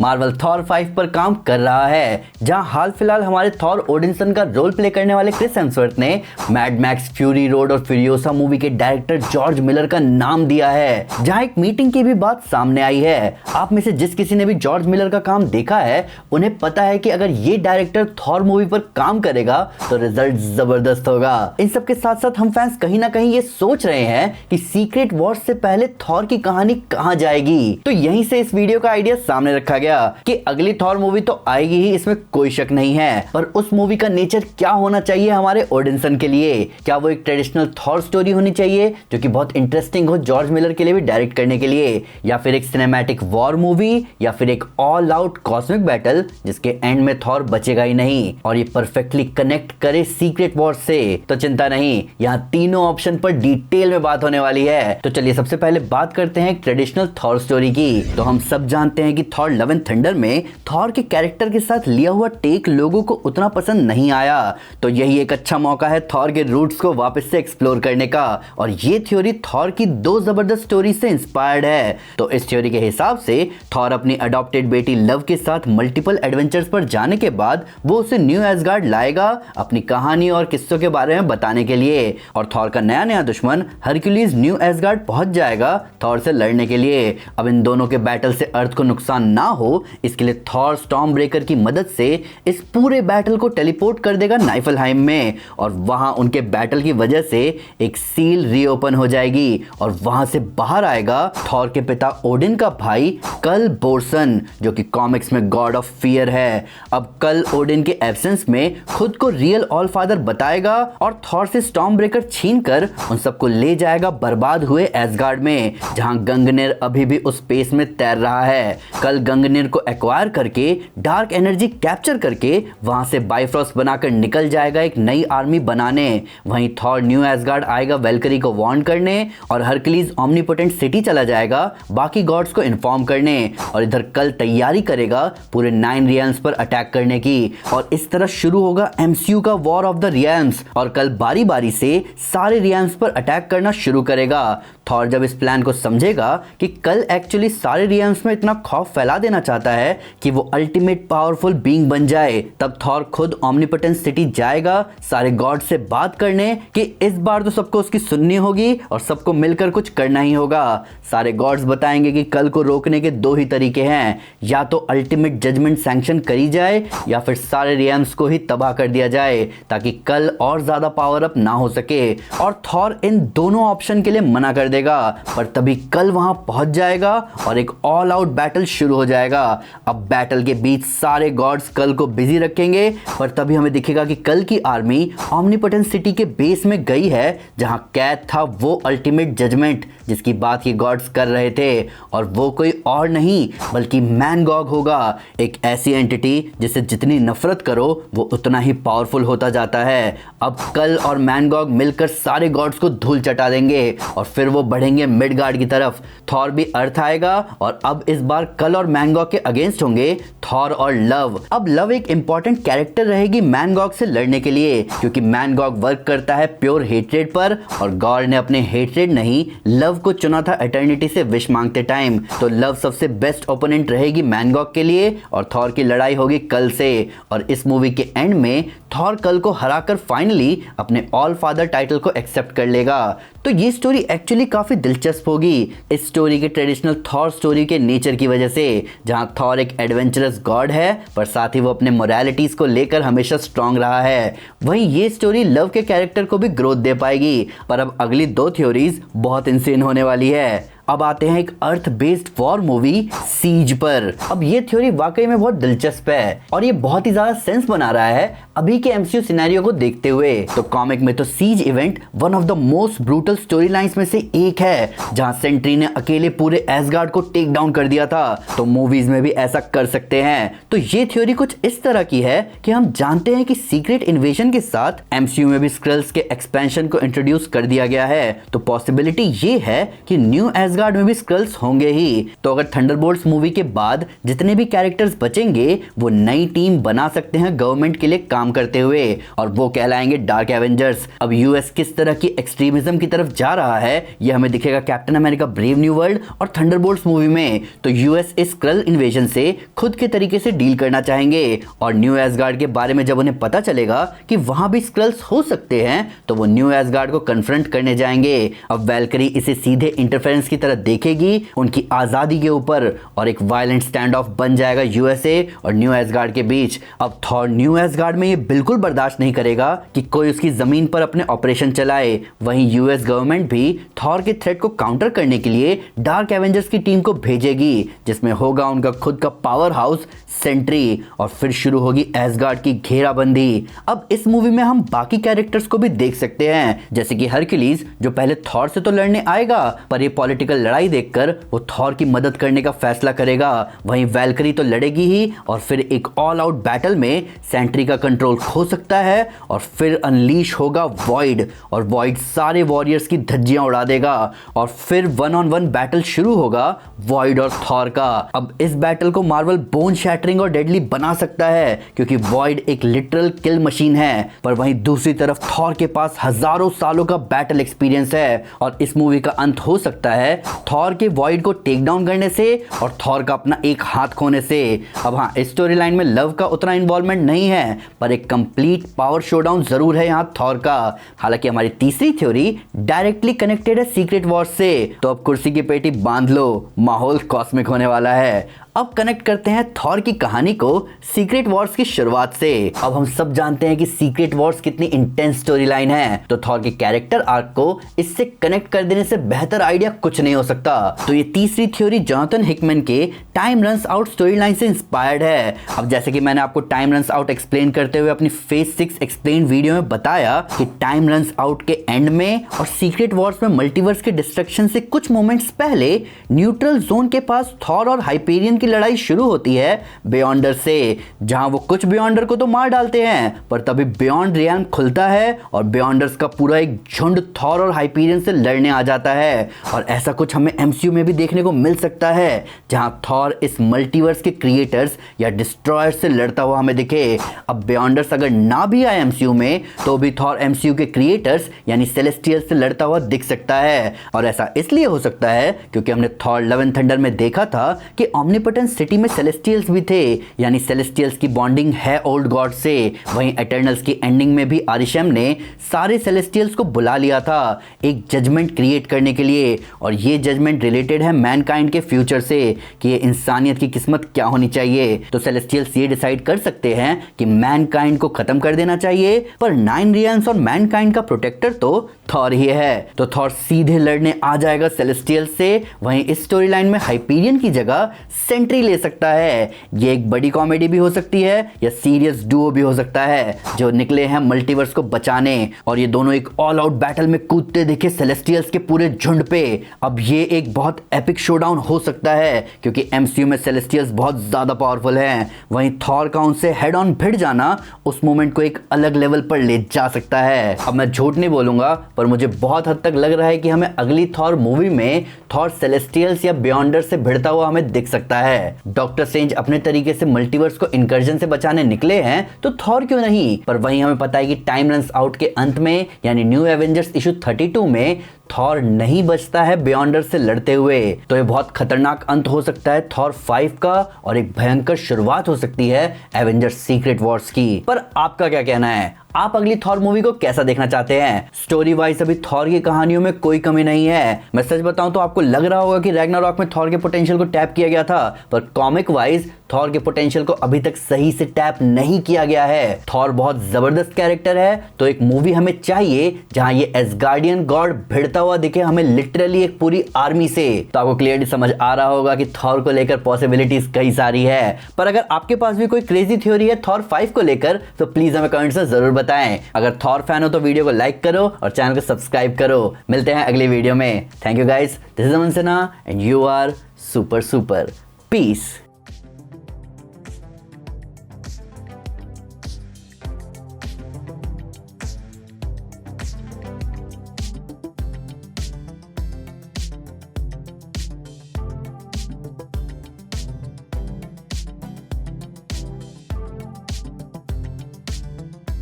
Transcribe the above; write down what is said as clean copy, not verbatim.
Marvel Thor 5 पर काम कर रहा है, जहां हाल फिलहाल हमारे थॉर ओडिनसन का रोल प्ले करने वाले क्रिस हेम्सवर्थ ने मैड मैक्स फ्यूरी रोड और फ्यूरियोसा मूवी के डायरेक्टर जॉर्ज मिलर का नाम दिया है, जहां एक मीटिंग की भी बात सामने आई है। आप में से जिस किसी ने भी जॉर्ज मिलर का काम देखा है उन्हें पता है कि अगर ये डायरेक्टर थॉर मूवी पर काम करेगा तो रिजल्ट जबरदस्त होगा। इन सब के साथ साथ हम फैंस कहीं ना कहीं ये सोच रहे हैं कि सीक्रेट वॉर्स से पहले थॉर की कहानी कहां जाएगी। तो यहीं से इस वीडियो का आइडिया सामने रखा गया कि अगली थॉर मूवी तो आएगी ही, इसमें कोई शक नहीं है, पर उस मूवी का नेचर क्या होना चाहिए हमारे ओडिनसन के लिए। क्या वो एक ट्रेडिशनल थॉर स्टोरी होनी चाहिए जो कि बहुत इंटरेस्टिंग हो जॉर्ज मिलर के लिए भी डायरेक्ट करने के लिए, या फिर एक सिनेमैटिक वॉर मूवी, या फिर एक ऑल आउट कॉस्मिक बैटल जिसके एंड में थॉर बचेगा ही नहीं और ये परफेक्टली कनेक्ट करे सीक्रेट वॉर से। तो चिंता नहीं, यहाँ तीनों ऑप्शन पर डिटेल में बात होने वाली है। तो चलिए सबसे पहले बात करते हैं ट्रेडिशनल थॉर स्टोरी की। तो हम सब जानते हैं कि थॉर लव एंड थंडर में थॉर के कैरेक्टर के साथ लिया हुआ टेक लोगों को उतना पसंद नहीं आया, तो यही एक अच्छा मौका है थॉर के रूट्स को वापस से एक्सप्लोर करने का। और ये थ्योरी थॉर की दो जबरदस्त स्टोरी से इंस्पायर्ड है। तो इस थ्योरी के हिसाब से थॉर अपनी अडॉप्टेड बेटी लव के साथ मल्टीपल एडवेंचर्स पर जाने के बाद वो उसे न्यू एसगार्ड लाएगा अपनी कहानी और किस्सों के बारे में बताने के लिए, और थॉर का नया दुश्मन हरक्यूलिस न्यू एसगार्ड पहुंच जाएगा थॉर से लड़ने के लिए। अब इन दोनों के बैटल से अर्थ को नुकसान ना हो इसके लिए थॉर स्टॉर्म ब्रेकर की मदद से इस पूरे बैटल को टेलीपोर्ट कर देगा नाइफलहाइम में, और वहां उनके बैटल की वजह से एक सील रीओपन हो जाएगी और वहां से बाहर आएगा थॉर के पिता ओडिन का भाई कल बोर्सन, जो कि कॉमिक्स में गॉड ऑफ फियर है। अब कल ओडिन के एब्सेंस में खुद को रियल ऑल फादर बताएगा और थॉर से स्टॉर्म ब्रेकर छीनकर उन सबको ले जाएगा बर्बाद हुए एसगार्ड में, जहां गंगनेर अभी भी उस स्पेस में तैर रहा है। कल गंगनेर को एक्वायर करके डार्क एनर्जी कैप्चर करके वहां से बाइफ्रॉस्ट बनाकर निकल जाएगा एक नई आर्मी बनाने। वहीं थॉर न्यू एसगार्ड आएगा वेलकरी को वार्न करने, और हरक्यूलिस ओमनीपोटेंट सिटी चला जाएगा बाकी गॉड्स को इन्फॉर्म करने, और इधर कल तैयारी करेगा पूरे 9 रियल्म्स पर अटैक करने की। और इस तरह शुरू होगा एमसीयू का वॉर ऑफ द रियल्म्स, और कल बारी बारी से सारे रियल्म्स पर अटैक करना शुरू करेगा। थॉर जब इस प्लान को समझेगा कि कल एक्चुअली सारे रियल्म्स में इतना खौफ फैला देना चाहता है कि वो अल्टीमेट पावरफुल बीइंग बन जाए, तब थॉर खुद ओमनीपोटेंट सिटी जाएगा सारे गॉड से बात करने कि इस बार तो सबको उसकी सुननी होगी और सबको मिलकर कुछ करना ही होगा। सारे गॉड्स बताएंगे कि कल को रोकने के दो ही तरीके हैं, या तो अल्टीमेट जजमेंट सैंक्शन करी जाए या फिर सारे रियल्म्स को ही तबाह कर दिया जाए ताकि कल और ज्यादा पावर अप ना हो सके। और थॉर इन दोनों ऑप्शन के लिए मना कर देगा, पर तभी कल वहां पहुंच जाएगा और एक ऑल आउट बैटल शुरू हो जाएगा। अब बैटल के बीच सारे गॉड्स कल को बिजी रखेंगे, पर तभी हमें दिखेगा कि कल की आर्मी ओमनीपोटेंट सिटी के बेस में गई है जहां कैद था वो अल्टीमेट जजमेंट जिसकी बात ये गॉड्स कर रहे थे, और वो कोई और नहीं बल्कि मैनगॉग होगा, एक ऐसी एंटिटी जिसे जितनी नफरत करो वो उतना ही पावरफुल होता जाता है। अब कल और मैनगॉग मिलकर सारे गॉड्स को धूल चटा देंगे और फिर वो बढ़ेंगे मिडगार्ड की तरफ। थॉर भी अर्थ आएगा और अब इस बार कल और मैनगॉग के अगेंस्ट होंगे थॉर और लव। अब लव एक इंपॉर्टेंट कैरेक्टर रहेगी मैनगॉग से लड़ने के लिए, क्योंकि मैनगॉग वर्क करता है प्योर हेट्रेड पर, और गॉड ने अपने हेट्रेड नहीं लव को चुना था एटर्निटी से विश मांगते टाइम। तो लव सबसे बेस्ट ओपोनेंट रहेगी मैनगॉग के लिए, और थॉर की लड़ाई होगी कल से। और इस मूवी के एंड में थॉर कल को हराकर फाइनली अपने ऑल फादर टाइटल को एक्सेप्ट कर लेगा। तो ये स्टोरी एक्चुअली काफी दिलचस्प होगी इस स्टोरी के ट्रेडिशनल थॉर स्टोरी के नेचर की वजह से, जहां थॉर एक एडवेंचरस गॉड है पर साथ ही वो अपने मोरालिटीज को लेकर हमेशा स्ट्रांग रहा है। वहीं ये स्टोरी लव के कैरेक्टर को भी ग्रोथ दे पाएगी। पर अब अगली दो थ्योरीज बहुत इंसेन होने वाली है। अब आते हैं एक अर्थ बेस्ड वॉर मूवी सीज पर। अब ये थ्योरी वाकई में बहुत दिलचस्प है और ये बहुत ही ज्यादा सेंस बना रहा है अभी के एमसीयू सिनेरियो को देखते हुए। तो कॉमिक में तो siege event one of the most brutal storylines में से एक है, जहां सेंट्री ने अकेले पूरे एसगार्ड को टेक डाउन कर दिया था। तो मूवीज में भी ऐसा कर सकते हैं। तो ये थ्योरी कुछ इस तरह की है कि हम जानते हैं कि सीक्रेट इन्वेजन के साथ एमसीयू में भी स्क्रल्स के एक्सपेंशन को इंट्रोड्यूस कर दिया गया है। तो पॉसिबिलिटी ये है कि न्यू एसगार्ड में भी स्क्रल्स होंगे ही। तो अगर थंडरबोल्ट्स मूवी के बाद जितने भी कैरेक्टर्स बचेंगे वो नई टीम बना सकते हैं गवर्नमेंट के लिए काम करते हुए, और वो कहलाएंगे डार्क एवेंजर्स। अब यूएस किस तरह की एक्सट्रीमिज्म की तरफ जा रहा है ये हमें दिखेगा captain America brave new world और थंडरबोल्ट्स मूवी में। तो यूएस इस स्क्रल इन्वेजन से खुद के तरीके से डील करना चाहेंगे, और न्यू एसगार्ड के बारे में जब उन्हें पता चलेगा कि वहां भी स्क्रल्स हो सकते हैं तो वो न्यू एसगार्ड को कन्फ्रंट करने जाएंगे। अब वैल्करी इसे सीधे इंटरफेरेंस की तरह देखेगी उनकी आजादी के ऊपर, और एक वायलेंट स्टैंड ऑफ बन जाएगा यूएसए और न्यू एसगार्ड के बीच। अब थॉर न्यू एसगार्ड में ये बिल्कुल बर्दाश्त नहीं करेगा कि कोई उसकी जमीन पर अपने ऑपरेशन चलाए। वहीं यूएस गवर्नमेंट भी थॉर के थ्रेट को काउंटर करने के लिए डार्क एवेंजर्स की टीम को भेजेगी, जिसमें होगा उनका खुद का पावर हाउस सेंट्री, और फिर शुरू होगी एसगार्ड की घेराबंदी। अब इस मूवी में हम बाकी कैरेक्टर्स को भी देख सकते हैं, जैसे कि हरक्यूलिस जो पहले थॉर से तो लड़ने आएगा पर ये पॉलिटिकल लड़ाई देखकर वो थॉर की मदद करने का फैसला करेगा। वहीं वैल्करी तो लड़ेगी ही, और फिर एक ऑल आउट बैटल में सेंट्री का कंट्रोल खो सकता है, और फिर अनलीश होगा वॉइड, और वॉइड सारे वॉरियर्स की धज्जियां उड़ा देगा, और फिर 1-on-1 बैटल शुरू होगा वॉइड और थॉर का। अब इस बैटल को मार्वल बोन शैटरिंग और डेडली बना सकता है क्योंकि वॉइड एक लिटरल किल मशीन है, पर वहीं दूसरी तरफ थॉर के पास हजारों सालों का बैटल एक्सपीरियंस है, और इस मूवी का अंत हो सकता है थॉर के वॉइड को टेक डाउन करने से और थॉर का अपना एक हाथ खोने से। अब हाँ, इस स्टोरी लाइन में लव का उतना इन्वॉल्वमेंट नहीं है, पर एक कंप्लीट पावर शोडाउन जरूर है यहाँ थॉर का। हालांकि हमारी तीसरी थ्योरी डायरेक्टली कनेक्टेड है सीक्रेट वॉर्स से, तो अब कुर्सी की पेटी बांध लो, माहौल कॉस्मिक होने वाला है। अब कनेक्ट करते हैं थॉर की कहानी को सीक्रेट वॉर्स की शुरुआत से। अब हम सब जानते हैं कि सीक्रेट वॉर्स कितनी इंटेंस स्टोरी लाइन है, तो थॉर के कैरेक्टर आर्क को इससे कनेक्ट कर देने से बेहतर आइडिया कुछ नहीं हो सकता। तो ये तीसरी थ्योरी जोनाथन हिकमैन के time runs out story line से इंस्पायर्ड है। अब जैसे कि मैंने आपको टाइम रन्स आउट एक्सप्लेन करते हुए अपनी फेज 6 एक्सप्लेन वीडियो में बताया कि टाइम रन्स आउट के एंड में और सीक्रेट वॉर्स में मल्टीवर्स के डिस्ट्रक्शन से कुछ मोमेंट्स पहले न्यूट्रल जोन के पास थॉर और हाइपेरियन लड़ाई शुरू होती है बियॉन्डर से, जहां वो कुछ बियॉन्डर को तो मार डालते हैं, पर तभी बियॉन्ड रियल्म खुलता है और बियॉन्डर्स का पूरा एक झुंड थॉर और हाइपेरियन से लड़ने आ जाता है। और ऐसा कुछ हमें एमसीयू में भी देखने को मिल सकता है, जहां थॉर इस मल्टीवर्स के क्रिएटर्स या डिस्ट्रॉयर्स से लड़ता हुआ हमें दिखे। अब बियॉन्डर्स अगर ना भी आए एमसीयू में तो भी थॉर एमसीयू के क्रिएटर्स यानी सेलेस्टियल्स से लड़ता हुआ दिख सकता है, और ऐसा इसलिए हो सकता है क्योंकि हमने थॉर लव एंड थंडर में देखा था कि ओमनिपोटेंट सिटी में सेलेस्टियल्स भी थे, यानी सेलेस्टियल्स की बॉन्डिंग है ओल्ड गॉड से। वहीं एटर्नल्स की एंडिंग में भी आरिशम ने सारे सेलेस्टियल्स को बुला लिया था एक जजमेंट क्रिएट करने के लिए, और ये जजमेंट रिलेटेड है मैनकाइंड के फ्यूचर से कि ये इंसानियत की किस्मत क्या होनी चाहिए। तो सेलेस्टियल्स ये डिसाइड कर सकते हैं कि मैनकाइंड को खत्म कर देना चाहिए, पर 9 रियल्म्स और मैनकाइंड का प्रोटेक्टर तो थॉर ही है, तो थॉर सीधे लड़ने आ जाएगा सेलेस्टियल्स से। वहीं इस स्टोरी लाइन में हाइपेरियन की जगह सेंट्री ले सकता है। ये एक बड़ी कॉमेडी भी हो सकती है या सीरियस डुओ भी हो सकता है, जो निकले हैं मल्टीवर्स को बचाने, और ये दोनों एक ऑल आउट बैटल में कूदते दिखे सेलेस्टियल्स के पूरे झुंड पे। अब ये एक बहुत एपिक शोडाउन हो सकता है क्योंकि एमसीयू में सेलेस्टियल्स बहुत ज्यादा पावरफुल हैं। वहीं थॉर का उनसे हेड ऑन भिड़ जाना उस मोमेंट को एक अलग लेवल पर ले जा सकता है। अब मैं झूठ नहीं बोलूंगा, पर मुझे बहुत हद तक लग रहा है कि हमें अगली थॉर मूवी में थॉर सेलेस्टियल्स या बियॉन्डर से भिड़ता हुआ हमें दिख सकता है। डॉक्टर स्ट्रेंज अपने तरीके से मल्टीवर्स को इनकर्जन से बचाने निकले हैं, तो थॉर क्यों नहीं। पर वहीं हमें पता है कि टाइम रन्स आउट के अंत में यानी न्यू एवेंजर्स इशू 32 में थॉर नहीं बचता है बियॉन्डर से लड़ते हुए। तो ये बहुत खतरनाक अंत हो सकता है थॉर 5 का, और एक भयंकर शुरुआत हो सकती है एवेंजर्स सीक्रेट वॉर्स की। पर आपका क्या कहना है, आप अगली थॉर मूवी को कैसा देखना चाहते हैं? स्टोरी वाइज अभी थॉर की कहानियों में कोई कमी नहीं है। मैं सच बताऊं तो आपको लग रहा होगा कि रैग्नारॉक में थॉर के पोटेंशियल को टैप किया गया था, पर कॉमिक वाइज थॉर के पोटेंशियल को अभी तक सही से टैप नहीं किया गया है। थॉर बहुत जबरदस्त कैरेक्टर है, तो एक मूवी हमें चाहिए जहां ये एसगार्डियन गॉड भिड़ता हुआ दिखे हमें लिटरली एक पूरी आर्मी से। तो आपको क्लियरली समझ आ रहा होगा कि थॉर को लेकर पॉसिबिलिटीज कई सारी है। पर अगर आपके पास भी कोई क्रेजी थ्योरी है थॉर 5 को लेकर तो प्लीज हमें कमेंट्स में जरूर बताएं। अगर थॉर फैन हो तो वीडियो को लाइक करो और चैनल को सब्सक्राइब करो। मिलते हैं अगली वीडियो में। Thank you guys, this is Aman Sinha and you are super super. Piece.